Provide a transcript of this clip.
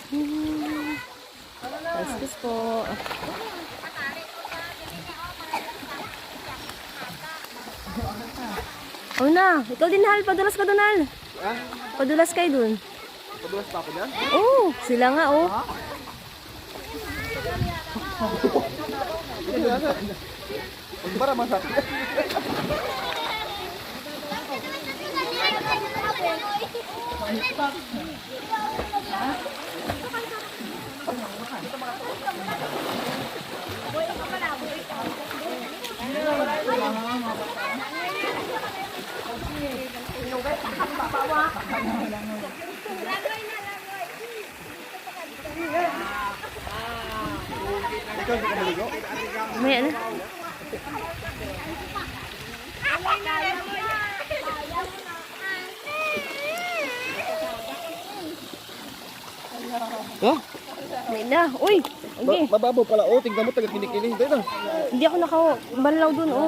Excuse po. Oh na, ikaw din Hal, padulas ka dun Hal. Ha? Padulas kayo dun. Padulas pa ako dyan? Oh, sila nga oh. Para masakit. Ikaw hindi ka maligo? Mamaya na. Ha? May na. Uy, okay. Mababaw pala. Oh, tingnan mo taga kinikili. Hindi na. Hindi ako nakabalaw dun oh.